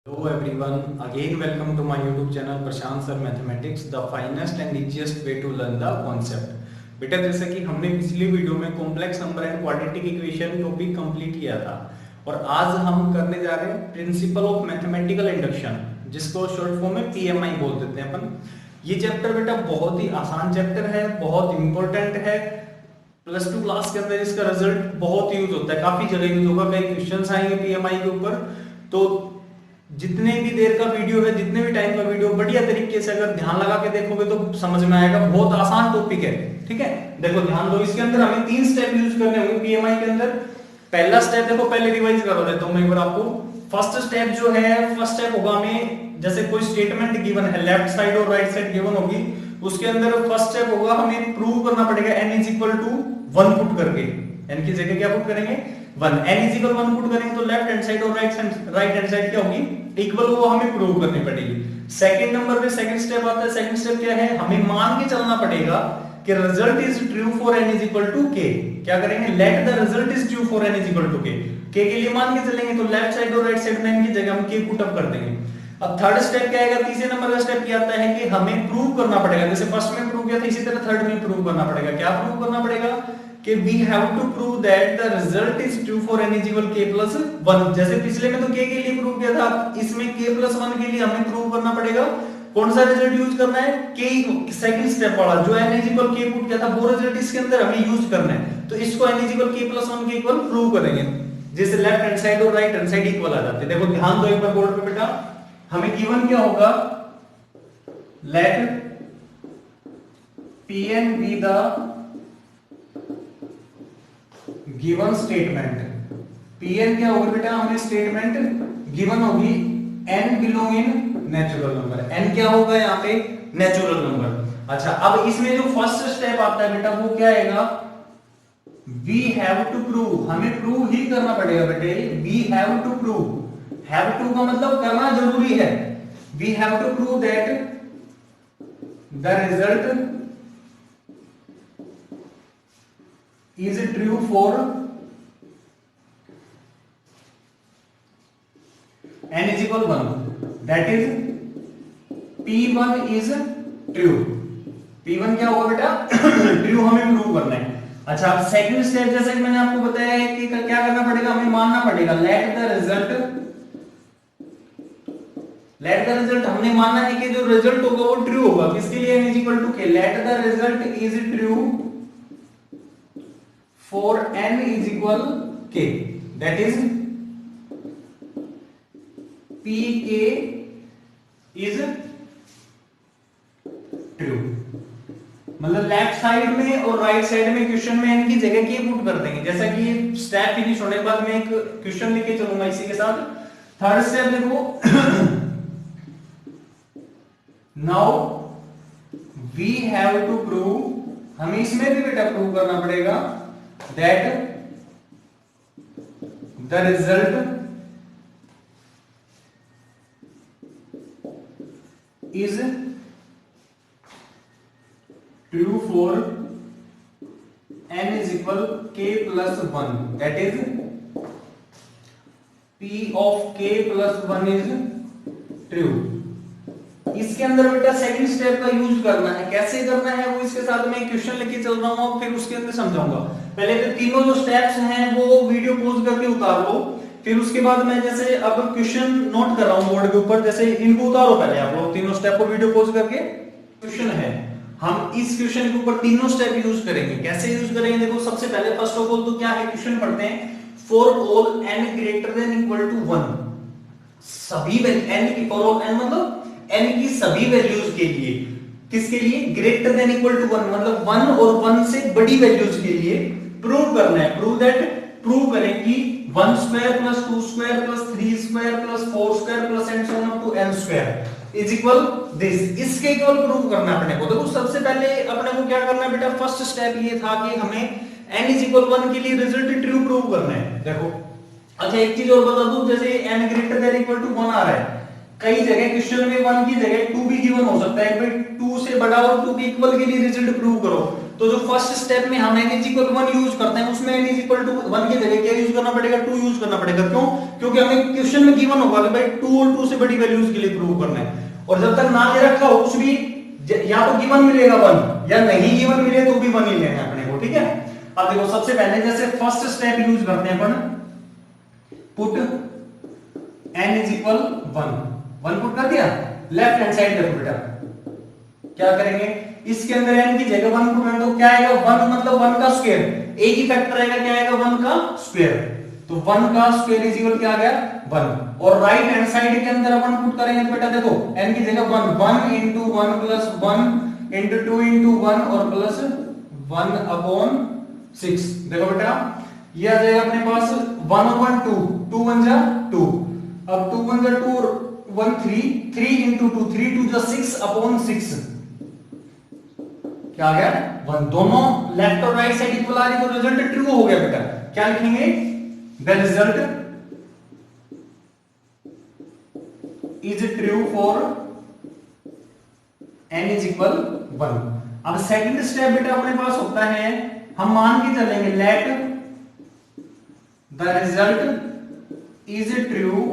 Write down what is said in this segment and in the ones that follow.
Hello everyone, again welcome to my YouTube channel Prashant sir mathematics the finest and easiest way to learn the concept. बेटा जैसे कि हमने पिछली video में complex number and quadratic equation topic complete किया था और आज हम करने जा रहे हैं प्रिंसिपल ऑफ मैथमेटिकल इंडक्शन, जिसको शॉर्ट फॉर्म में पीएमआई बोल देते हैं अपन। ये चैप्टर बेटा बहुत ही आसान चैप्टर है, बहुत इंपॉर्टेंट है। प्लस टू क्लास के अंदर इसका रिजल्ट बहुत यूज होता है, काफी जगह यूज होगा, कई क्वेश्चंस आएंगे पीएमआई के ऊपर। तो जितने भी देर का वीडियो है, जितने भी टाइम का वीडियो, बढ़िया तरीके से अगर ध्यान लगा के देखोगे तो समझ में आएगा। बहुत आसान टॉपिक है, ठीक है। देखो ध्यान दो, इसके अंदर हमें 3 स्टेप यूज करने होंगे पीएमआई के अंदर। पहला स्टेप देखो, पहले रिवाइज करवा देता हूं मैं एक बार आपको। फर्स्ट स्टेप जो है, फर्स्ट स्टेप होगा हमें, जैसे कोई स्टेटमेंट गिवन है, लेफ्ट साइड और राइट साइड गिवन होगी, उसके अंदर फर्स्ट स्टेप होगा हमें प्रूव करना पड़ेगा n is equal to 1 put करके। n की जगह क्या पुट करेंगे? 1। n इज इक्वल 1 पुट करेंगे तो लेफ्ट हैंड साइड और राइट हैंड साइड क्या होगी? इक्वल, वो हमें प्रूव करनी पड़ेगी। सेकंड नंबर पे सेकंड स्टेप आता है। सेकंड स्टेप क्या है? हमें मान के चलना पड़ेगा कि result is true for n is equal to k। क्या करेंगे? Let the result is true for n is equal to k। k के लिए मान के चलेंगे तो लेफ्ट साइड और राइट साइड में n की जगह हम k पुट अप कर देंगे। अब थर्ड स्टेप क्या आएगा? तीसरे नंबर का स्टेप क्या आता है कि हमें प्रूव करना पड़ेगा, जैसे फर्स्ट में प्रूव किया था इसी तरह थर्ड में प्रूव करना पड़ेगा। क्या प्रूव करना पड़ेगा? कि we have to prove that the result is true for n is equal k plus 1। जैसे पिछले में तो k के लिए प्रूव किया था, इसमें k plus 1 के लिए हमें प्रूव करना पड़ेगा कौन सा रिजल्ट यूज करना है? k सेकंड स्टेप वाला, जो n is equal k put किया था वो रिजल्ट इसके अंदर हमें यूज करना है। तो इसको n is equal k plus 1 के इक्वल प्रूव करेंगे, जैसे लेफ्ट हैंड साइड और राइट हैंड साइड इक्वल आ जाते हैं। देखो ध्यान दो एक बार बोर्ड पे बेटा, हमें गिवन क्या होगा? Let Pn be the given statement. Pn क्या होगा बेटा? हमें स्टेटमेंट गिवन होगी n belong in natural number. n क्या होगा यहाँ पे? Natural number. अच्छा, अब इसमें जो फर्स्ट स्टेप आता है बेटा वो क्या आएगा? We have to prove. हमें प्रूव ही करना पड़ेगा बेटे। We have to prove, have to का मतलब करना जरूरी है। We have to prove that the result is true for n is equal 1, that is p1 is true। p1 क्या होगा बेटा? ट्रू हमें प्रूव करना है। अच्छा, अब सेकंड स्टेप जैसे कि मैंने आपको बताया है कि क्या करना पड़ेगा? हमें मानना पड़ेगा लेट द रिजल्ट हमने मानना है कि जो रिजल्ट होगा वो ट्रू होगा। किसके लिए? n is equal to k। Late the result is true for n is equal k, that is pk is true। मतलब लेफ्ट साइड में और राइट साइड में क्वेश्चन में n की जगह k पुट कर देंगे। जैसा कि ये स्टेप फिनिश होने के बाद मैं एक क्वेश्चन लिख के चलूंगा इसी के साथ। थर्ड स्टेप देखो, now we have to prove, हमें इसमें भी बेटा प्रूव करना पड़ेगा that the result is true for n is equal k plus 1, that is p of k plus 1 is true। इसके अंदर बेटा सेकंड स्टेप का यूज करना है। कैसे करना है वो इसके साथ मैं क्वेश्चन लेके चल रहा हूं, फिर उसके अंदर समझाऊंगा। पहले तो तीनों जो स्टेप्स हैं वो वीडियो पॉज करके उतार लो, फिर उसके बाद मैं जैसे अब क्वेश्चन नोट कर रहा हूं बोर्ड के ऊपर, जैसे इनको उतारो पहले आप लोग तीनों स्टेप को वीडियो पॉज करके। क्वेश्चन है, हम इस क्वेश्चन के ऊपर तीनों स्टेप यूज करेंगे। कैसे यूज करेंगे? देखो सबसे पहले फर्स्ट ऑफ ऑल तो क्या है, क्वेश्चन पढ़ते हैं। For all n greater than equal to 1, सभी n की फॉर ऑल n मतलब n की सभी वैल्यूज के लिए। किसके लिए? ग्रेटर देन इक्वल टू 1 मतलब 1 और 1 से बड़ी वैल्यूज के लिए प्रूव करना है। प्रूव दैट, प्रूव करें कि 1 square plus 2 square plus 3 square plus 4 square plus and so on up to n square is equal to. इसके इक्वल प्रूव करना है अपने को। देखो सबसे पहले अपने को क्या करना है बेटा? फर्स्ट स्टेप ये था कि हमें n इज इक्वल 1 के लिए रिजल्ट ट्रू प्रूव करना है। देखो अच्छा, एक चीज और बता दूं, जैसे n greater than equal to 1 आ रहा है, कई जगह क्वेश्चन में 1 की जगह 2 भी गिवन हो सकता है। भाई 2 से बड़ा और 2 के इक्वल के लिए रिजल्ट प्रूव करो, तो जो फर्स्ट स्टेप में हम n इज इक्वल 1 यूज करते हैं उसमें n इज इक्वल टू 1 की जगह क्या यूज करना पड़ेगा, 2 यूज करना पड़ेगा। क्यों? क्योंकि हमें क्वेश्चन में गिवन होगा कि भाई 2 और 2 से बड़ी वैल्यूज के लिए प्रूव करना है, और जब तक ना दे रखा हो कुछ भी, या तो गिवन मिलेगा 1 या नहीं गिवन मिले तो भी 1 ही लेना है अपने को, ठीक है। अब देखो सबसे पहले जैसे फर्स्ट स्टेप यूज करते हैं अपन, put n is equal 1 put कर दिया। लेफ्ट हैंड साइड देखो बेटा क्या करेंगे, इसके अंदर n की जगह 1 पुट करें तो क्या आएगा, 1 मतलब 1 का स्क्वायर, एक ही फैक्टर आएगा, क्या आएगा 1 का स्क्वायर, तो 1 का स्क्वायर इज इक्वल क्या आ गया 1। और राइट हैंड साइड के अंदर अपन पुट करेंगे तो बेटा देखो n की जगह 1 into 1 plus 1 into 2 into 1 और प्लस 1 upon 6। देखो बेटा ये आ जाएगा अपने पास 1 और 1 2, 2 1 जा 2, अब 2 1 जा 2 और 1 3, 3 into 2, 3 2 जा 6 upon 6, क्या आ गया 1। दोनों लेफ्ट और राइट साइड इक्वल आ रही तो रिजल्ट ट्रू हो गया बेटा। क्या लिखेंगे, the result is true for n is equal 1। अब सेकंड स्टेप बेटा अपने पास होता है, हम मान के चलेंगे late the result is true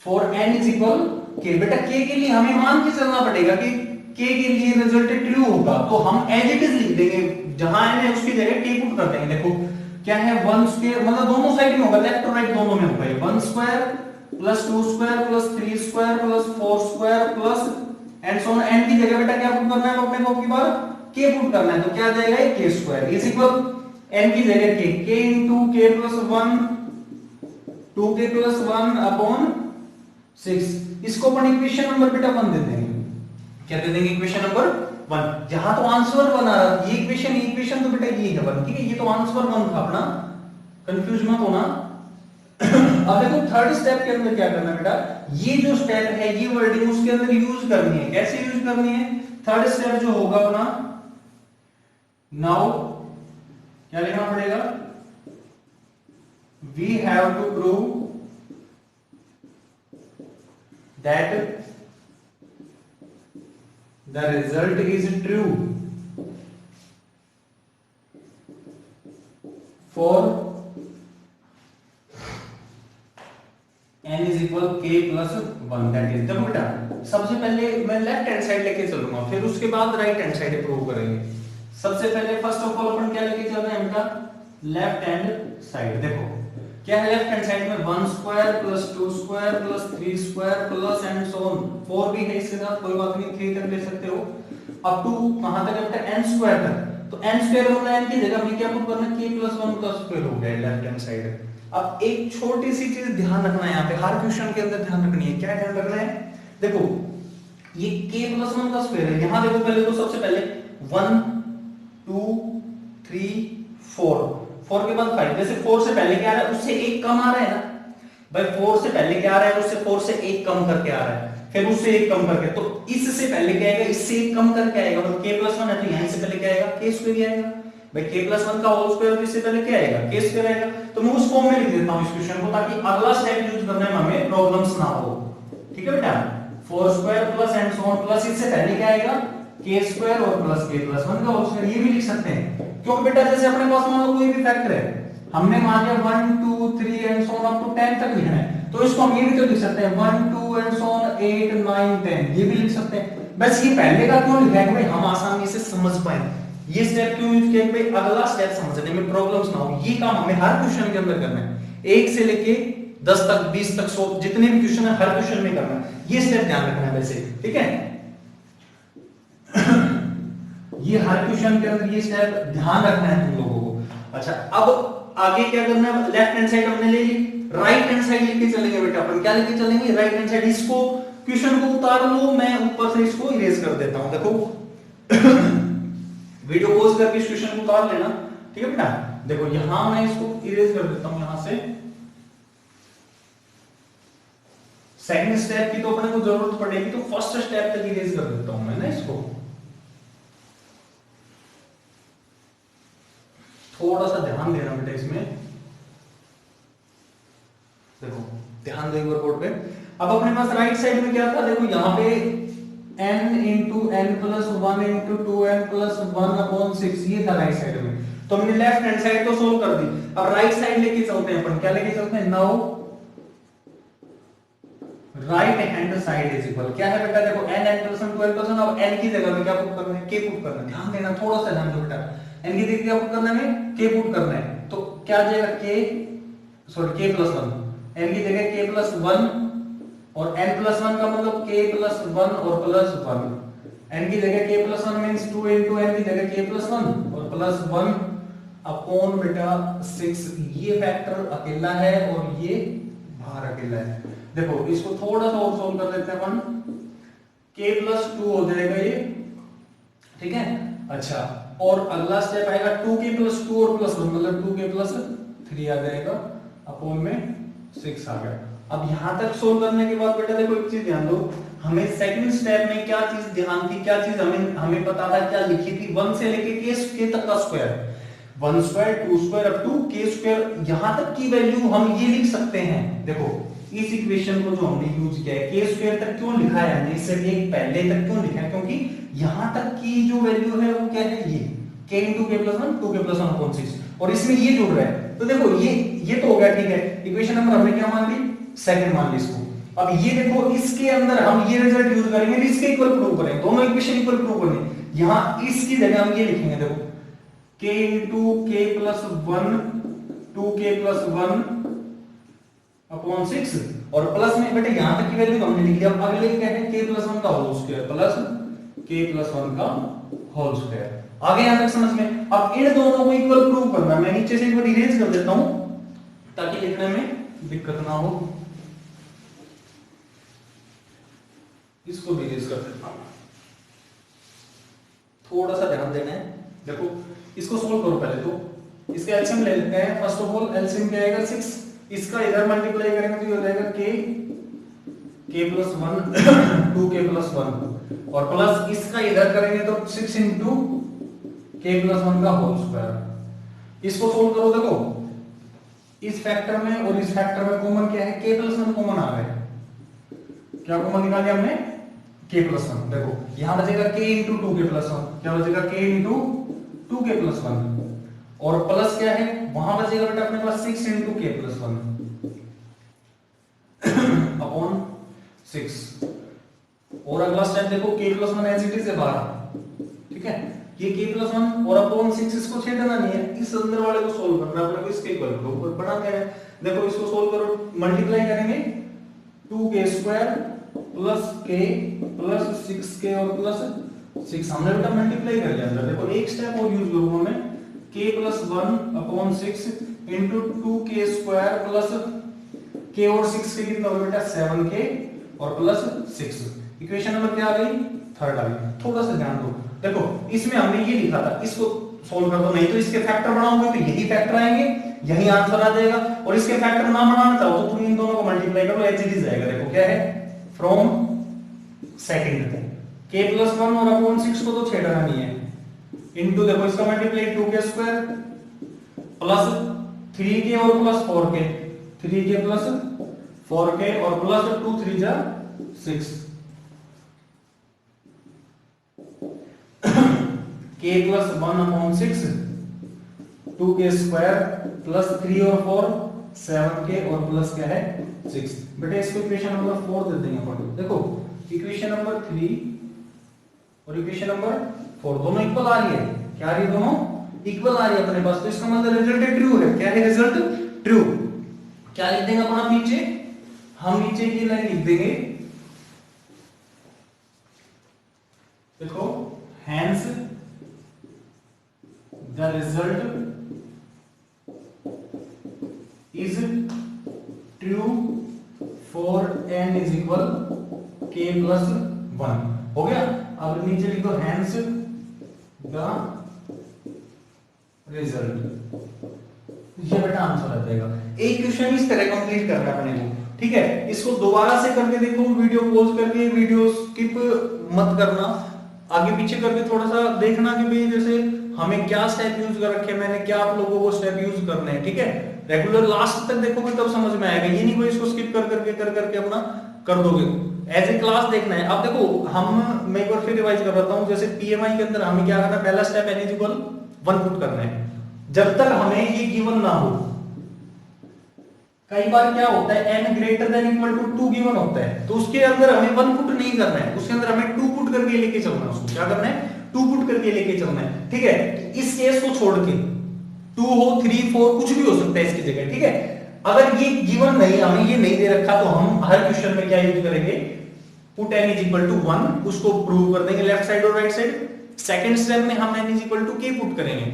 for n is equal k। बेटा k के लिए हमें मान के चलना पड़ेगा कि k के लिए रिजल्ट ट्रू होगा, तो हम एज इट इज लिख देंगे, जहां n है उसकी जगह k पुट कर देंगे। देखो क्या है 1 स्क्वायर, मतलब दोनों साइड में होगा, लेफ्ट और राइट दोनों में होगा, 1 square plus 2 square plus 3 square plus 4 square plus and so on. n की जगह बेटा क्या पुट करना है अपने को, की बार k पुट करना है, तो क्या आ जाएगा ये k square is equal n की जगह k into k plus 1 2k plus 1 upon 6। इसको अपन इक्वेशन नंबर बेटा 1 दे देंगे। क्या दे देंगे, इक्वेशन नंबर 1। जहां तो आंसर 1 आ रहा, ये इक्वेशन तो बेटा ये है 1, ठीक है, ये तो आंसर 1 था अपना, कंफ्यूज मत होना। अब देखो थर्ड स्टेप के अंदर क्या करना है बेटा, ये जो स्टेप है ये वर्डिंग उसके अंदर यूज करनी है। कैसे यूज करनी है, थर्ड स्टेप जो होगा अपना, नाउ क्या लिखना पड़ेगा, we have to prove that the result is true for n is equal k plus 1, that is। देखो बेटा सबसे पहले मैं लेफ्ट हैंड साइड लेके चलूंगा, फिर उसके बाद राइट हैंड साइड प्रूव करेंगे। सबसे पहले फर्स्ट ऑफ ऑल अपन क्या लेके चल रहे हैं बेटा, लेफ्ट हैंड साइड। देखो क्या है लेफ्ट हैंड साइड में 1 square plus 2 square plus 3 square plus and so on, 4 भी है इसके साथ, कोई बात नहीं, 3 तक ले सकते हो, अप टू कहां तक बेटा n स्क्वायर तक। तो n स्क्वायर होता है n की जगह में क्या पुट करना, k plus 1 का स्क्वायर हो गया लेफ्ट हैंड साइड। अब एक छोटी सी चीज ध्यान रखना है, यहाँ पे हर क्वेश्चन के अंदर ध्यान रखनी है। क्या ध्यान रखना है, देखो ये k plus 1 का स्क्वायर है, यहां देखो पहले तो सबसे पहले 1 2 3 4 4 के बाद 5, जैसे 4 से पहले क्या आ रहा है उससे एक कम आ रहा है ना भाई, 4 से पहले क्या आ रहा है उससे 4 से एक कम करके आ रहा है, फिर उससे एक कम करके, तो इससे पहले क्या आएगा, इससे एक कम करके आएगा, मतलब k plus 1 है तो यहां से पहले क्या आएगा, k स्क्वायर आएगा भाई, k plus 1 का होल स्क्वायर, तो इससे पहले क्या आएगा, k स्क्वायर आएगा। तो मैं उस फॉर्म में लिख देता हूं इस क्वेश्चन को, ताकि अगला स्टेप यूज करने में हमें प्रॉब्लम्स ना हो, ठीक है बेटा। 4 square plus and so on plus इससे पहले क्या आएगा, k स्क्वायर और प्लस k plus 1 का होल स्क्वायर, ये भी लिख सकते हैं। क्योंकि बेटा जैसे अपने पास मान लो कोई भी फैक्टर है, हमने मान लिया 1 2 3 and so on up to 10 तक लिखना है, तो इसको हम ये भी तो लिख सकते हैं 1 2 एंड सो ऑन 8 9 10, ये भी लिख सकते हैं। बस ये पहले का क्यों लिखा है भाई, हम आसानी से समझ पाए, ये स्टेप क्यों यूज किया भाई, अगला स्टेप समझने में प्रॉब्लम्स ना हो। ये काम हमें हर क्वेश्चन के अंदर करना है, 1 से लेके 10 तक 20 तक 100 जितने भी क्वेश्चन है हर क्वेश्चन में करना है, ये स्टेप ध्यान रखना है वैसे, ठीक है। ये हर क्वेश्चन के अंदर ये स्टेप ध्यान रखना है तुम लोगों को। अच्छा अब आगे क्या करना है, लेफ्ट हैंड साइड हमने ले ली, राइट हैंड साइड लेके चलेंगे बेटा अपन। क्या लेके चलेंगे, राइट हैंड साइड। इसको क्वेश्चन को उतार लो, मैं ऊपर से इसको इरेज कर देता हूं। देखो वीडियो पॉज करके इस क्वेश्चन को उतार लेना, ठीक है बेटा। देखो यहां मैं इसको इरेज कर देता हूं, यहां से सेकंड स्टेप की तो अपने को जरूरत पड़ेगी, तो फर्स्ट स्टेप तक इरेज कर देता हूं मैं ना इसको। थोड़ा सा ध्यान देना बेटा इसमें, देखो ध्यान दो एक बार बोर्ड पे। अब अपने पास राइट साइड में क्या था, देखो यहाँ पे n into n plus 1 into 2n plus 1/6, ये था राइट साइड में। तो हमने लेफ्ट हैंड साइड तो सोल्व कर दी, अब राइट साइड लेके चलते हैं अपन। क्या लेके चलते हैं? Now right hand side is equal, क्या है बेटा देखो n n plus 1 2n plus 1। अब n की जगह पे क्या पुट करना है? k पुट करना है। ध्यान देना, थोड़ा सा ध्यान दो बेटा, n की जगह क्या पुट करना है? k पुट करना है। तो क्या आ जाएगा? k प्लस 1, n की जगह k प्लस 1 और n प्लस 1 का मतलब k प्लस 1 और प्लस 1। n की जगह k plus 1 means 2 into n की जगह k प्लस 1 और प्लस 1 अपॉन बेटा 6। ये फैक्टर अकेला है और ये बाहर अकेला है। देखो इसको थोड़ा सा और सोल्व कर लेते हैं अपन, k प्लस 2 हो जाएगा ये, ठीक है। अच्छा, और अगला स्टेप आएगा 2k प्लस 2 और प्लस 1 मतलब 2k प्लस 3 आ जाएगा, अपॉन में 6 आ गया। अब यहां तक सोल्व करने के बाद बेटा देखो एक चीज ध्यान दो, हमें सेकंड स्टेप में क्या चीज ध्यान थी, क्या चीज हमें पता था, क्या लिखी थी? 1 से लेके k तक का square, 1 square 2 square up to k square, यहां तक की वैल्यू हम ये लिख सकते हैं। देखो इस इक्वेशन को जो हमने यूज किया है, k स्क्वायर तक क्यों लिखा है हमने, इससे एक पहले तक क्यों लिखा है? क्योंकि यहां तक की जो वैल्यू है वो क्या है? ये k into k plus 1 2k plus 1 upon 6, और इसमें ये जुड़ रहा है। तो देखो ये तो हो गया, ठीक है। इक्वेशन नंबर हमने क्या मान ली? सेकंड मान ली इसको। अब ये देखो इसके अंदर हम ये रिजल्ट यूज करेंगे, इसके इक्वल प्रूव करेंगे, दोनों इक्वेशन इक्वल प्रूव करनी। यहां इसकी जगह हम ये लिखेंगे, देखो k into k plus 1 2k plus 1 upon 6 और प्लस में बेटा यहां तक की वैल्यू हमने लिख लिया। अब अगले क्या है? k plus 1 का whole square plus k plus 1 का होल स्क्वायर। आगे यहां तक समझ में? अब इन दोनों को इक्वल प्रूव करना है। मैं नीचे से एक बार इरेज कर देता हूं ताकि लिखने में दिक्कत ना हो। इसको भी इरेज कर देता हूं, थोड़ा सा ध्यान देना है। देखो इसको सोल्व करो पहले तो, इसका एलसीएम ले लेते हैं। फर्स्ट ऑफ ऑल एलसीएम क्या आएगा? 6, इसका इधर मल्टीप्लाई करेंगे तो ये हो जाएगा k plus 1 2k plus 1 और प्लस इसका इधर करेंगे तो 6 into k plus 1 का होल स्क्वायर। इसको सोल्व करो, देखो इस फैक्टर में और इस फैक्टर में कॉमन क्या है? k plus 1 कॉमन आ गया। क्या कॉमन निकाले हमने? k plus 1। देखो यहां बचेगा k into 2k plus 1, क्या बचेगा? k into 2k plus 1 और प्लस क्या है? वहां बचेगा बेटा अपने पास 6 into k plus 1 अपॉन 6। और अगला स्टेप देखो k plus 1 as it is है बाहर, ठीक है। ये k plus 1 और अपॉन 6 इसको छेड़ना नहीं है, इस अंदर वाले को सोल्व करना है अपने को, इसके इक्वल करो, बनाते हैं। देखो इसको सोल्व करो, मल्टीप्लाई करेंगे 2k square plus k plus 6k और प्लस 6। हमने बेटा मल्टीप्लाई कर लिया अंदर। देखो एक स्टेप और यूज करूंगा मैं, k plus 1 upon 6 into 2k square plus k और 6 के कितना होगा बेटा? 7k और प्लस 6। इक्वेशन नंबर क्या आ गई? थर्ड आ गई। थोड़ा सा ध्यान दो, देखो इसमें हमने ये लिखा था, इसको सोल्व कर दो, नहीं तो इसके फैक्टर बनाओगे तो यही फैक्टर आएंगे, यही आंसर आ जाएगा। और इसके फैक्टर ना बनाना चाहो तो तुम इन दोनों को मल्टीप्लाई करो, एज इट इज आएगा। देखो क्या है? फ्रॉम सेकंड k plus 1 और अपॉन 6 को तो छेड़ना नहीं है, इनटू देखो इसका multiply 2k square plus 3k और plus 4k, 3k plus 4k और प्लस 2 3 जा 6 k plus 1 upon 6 2k square plus 3 और 4 7k और प्लस क्या है 6। बेटा इसको इक्वेशन नंबर 4 दे देंगे अपन। देखो इक्वेशन नंबर 3 और इक्वेशन नंबर 4 दोनों इक्वल आ रही है। क्या आ रही है? दोनों इक्वल आ रही है अपने पास, तो इसका मतलब रिजल्ट ट्रू है। क्या है रिजल्ट? ट्रू। क्या लिख देंगे अपन नीचे? हम नीचे की लाइन लिख देंगे, देखो hence the result is true for n is equal k plus 1। हो गया। अब नीचे लिखो hence the result, ये बेटा आंसर आ जाएगा। एक क्वेश्चन इस तरह कंप्लीट करना है अपने को, ठीक है। इसको दोबारा से करके देखो, वीडियो पॉज करके, वीडियो स्किप मत करना, आगे पीछे करके थोड़ा सा देखना कि भाई जैसे हमें क्या स्टेप यूज कर रखे हैं मैंने, क्या आप लोगों को स्टेप यूज करने हैं, ठीक है। रेगुलर लास्ट तक देखोगे तब समझ में आएगा, ये नहीं कोई इसको स्किप कर करके अपना कर दोगे। एज ए क्लास देखना है। अब देखो मैं एक बार फिर रिवाइज करवाता हूं, जैसे पीएमआई के अंदर हमें क्या करना है, पहला स्टेप n इक्वल 1 पुट करना है। जब तक हमें ये गिवन ना हो, कई बार क्या होता है n greater than equal to 2 given होता है, तो उसके अंदर हमें 1 पुट नहीं करना है, उसके अंदर हमें 2 पुट करके लेके चलना है। उसको क्या करना है, 2 पुट करके लेके चलना है, ठीक है। इस केस को छोड़ के 2 हो 3 4 कुछ भी हो सकता है इसकी जगह, ठीक है। अगर ये गिवन नहीं, हमें ये नहीं दे रखा, तो हम हर क्वेश्चन में क्या यूज करेंगे, put n is equal to 1, उसको प्रूव कर देंगे लेफ्ट साइड और राइट साइड। सेकंड स्टेप में हम n is equal to k put करेंगे।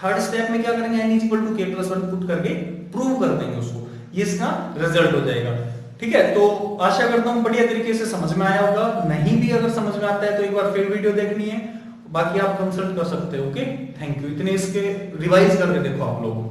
थर्ड स्टेप में क्या करेंगे, n is equal to k plus 1 put करके प्रूव कर देंगे उसको, ये इसका रिजल्ट हो जाएगा, ठीक है। तो आशा करता हूं बढ़िया तरीके से समझ में आया होगा। नहीं भी अगर समझ में आता है तो एक बार फिर वीडियो देखनी है, बाकी आप कंसल्ट कर सकते हो। Okay, thank you. इतने इसके रिवाइज करके देखो आप लोग।